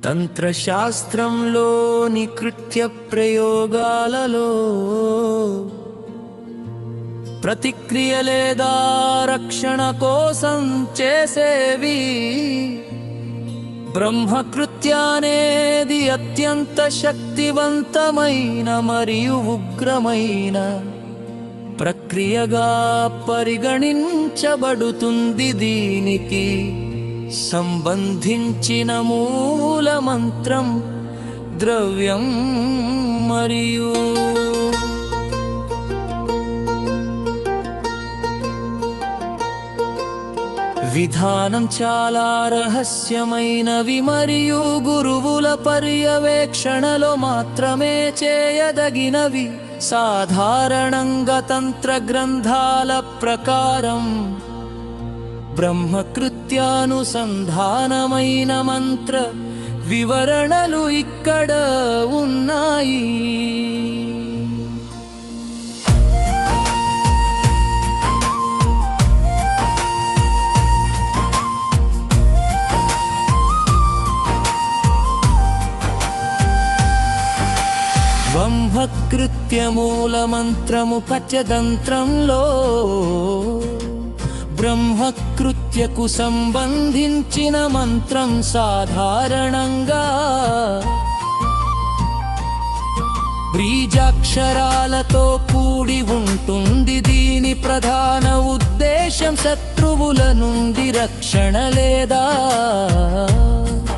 తంత్రశాస్త్రంలోని కృత్య ప్రయోగాలలో ప్రతిక్రియ లేదా రక్షణ కోసం చేసేవి బ్రహ్మకృత్య అనేది అత్యంత శక్తివంతమైన మరియు ఉగ్రమైన ప్రక్రియగా పరిగణించబడుతుంది. దీనికి సంబంధించిన మూల మంత్రం, ద్రవ్యం మరియు విధానం చాలా రహస్యమైనవి మరియు గురువుల పర్యవేక్షణలో మాత్రమే చేయదగినవి. సాధారణంగా తంత్ర గ్రంథాల ప్రకారం బ్రహ్మకృత్యానుసంధానమైన మంత్ర వివరణలు ఇక్కడ ఉన్నాయి. బ్రహ్మకృత్య మూల మంత్రము పంచతంత్రంలో బ్రహ్మకృత్యకు సంబంధించిన మంత్రం సాధారణంగా బీజాక్షరాలతో కూడి ఉంటుంది. దీని ప్రధాన ఉద్దేశం శత్రువుల నుండి రక్షణ లేదా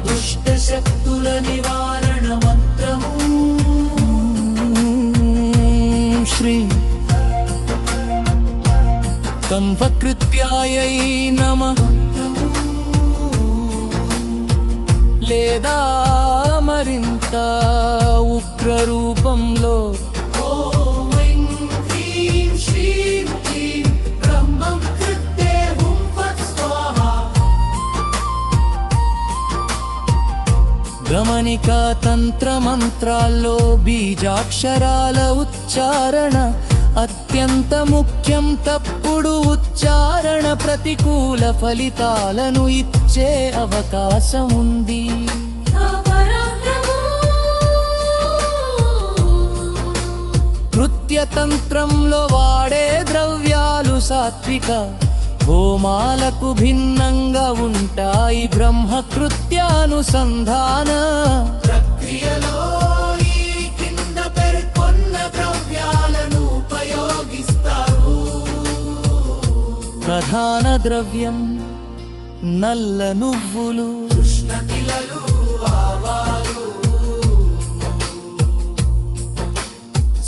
దుష్ట శక్తుల నివారణ మంత్రము. శ్రీ బ్రహ్మకృత్యాయై నమః లేదా మరింత ఉగ్ర రూపంలో గమనిక తంత్ర మంత్రాల్లో బీజాక్షరాల ఉచ్చారణ అత్యంత ముఖ్యం. తప్పుడు ఉచ్చారణ ప్రతికూల ఫలితాలను ఇచ్చే అవకాశం ఉంది. కృత్యతంత్రంలో వాడే ద్రవ్యాలు సాత్విక హోమాలకు భిన్నంగా ఉంటాయి. బ్రహ్మకృత్యానుసంధాన ప్రక్రియలో ఈ కింద పేర్కొన్న ద్రవ్యాలను ఉపయోగిస్తారు. ప్రధాన ద్రవ్యం నల్ల నువ్వులు, కృష్ణతిలలు, ఆవాలు,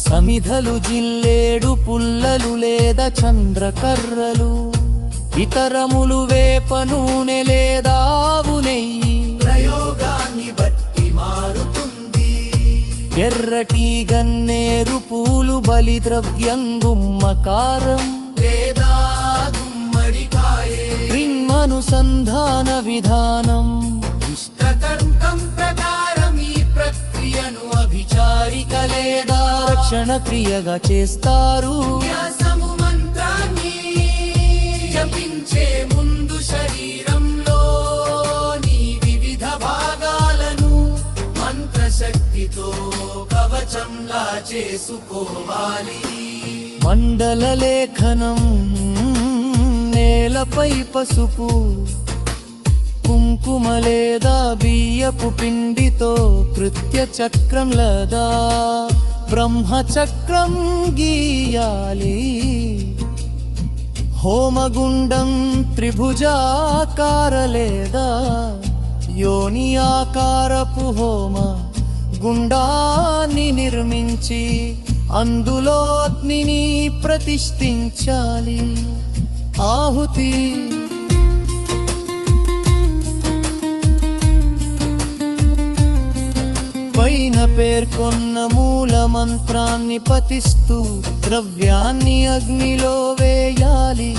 సమిధలు, జిల్లేడు పుల్లలు లేదా చంద్రకర్రలు. ఇతరములు వేప నూనె లేదా ఆవు నెయ్యి. ప్రయోగాన్ని బట్టి మారుతుంది. ఎర్రటి గన్నేరు పూలు, బలి ద్రవ్యం గుమ్మకారం లేదా గుమ్మడికాయే. రింగనుసంధాన విధానం ఇష్టకంఠం ప్రకారం ఈ ప్రక్రియను అభిచారిక లేదా రక్షణ క్రియగా చేస్తారు. జపించే ముందు శరీరంలోని వివిధ భాగాలను మంత్రశక్తితో కవచంలా చేసుకోవాలి. మండల లేఖనం నేలపై పసుపు, కుంకుమ లేదా బియ్యపు పిండితో కృత్య చక్రం లేదా బ్రహ్మచక్రం గీయాలి. హోమగుండం త్రిభుజాకార లేదా యోని ఆకారపు హోమ గుండాన్ని నిర్మించి అందులో అగ్నిని ప్రతిష్ఠించాలి. ఆహుతి పైన పేర్కొన్న మూల మంత్రాన్ని పఠిస్తూ ద్రవ్యాన్ని అగ్నిలో వేయాలి.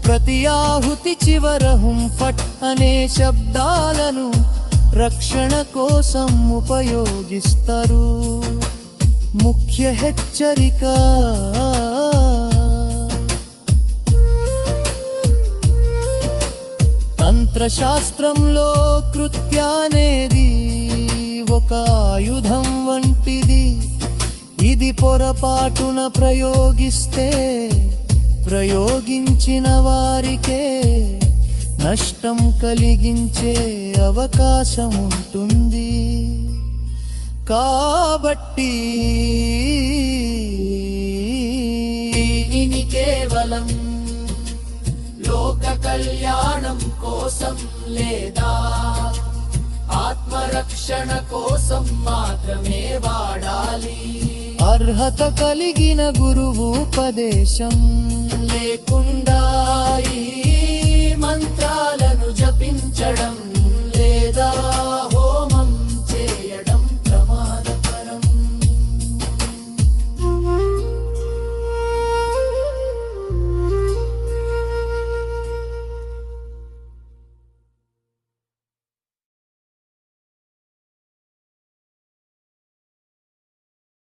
ప్రతి ఆహుతి చివర హుం ఫట్ అనే శబ్దాలను రక్షణ కోసం ఉపయోగిస్తారు. ముఖ్య హెచ్చరిక, మంత్రశాస్త్రంలో కృత్యానేది ఒక ఆయుధం వంటిది. ఇది పొరపాటున ప్రయోగిస్తే ప్రయోగించిన వారికే నష్టం కలిగించే అవకాశం ఉంటుంది. కాబట్టి దీనిని కేవలం లోక కళ్యాణం కోసం లేదా ఆత్మరక్షణ కోసం మాత్రమే వాడాలి. అర్హత కలిగిన గురువు ఉపదేశం లేకుండా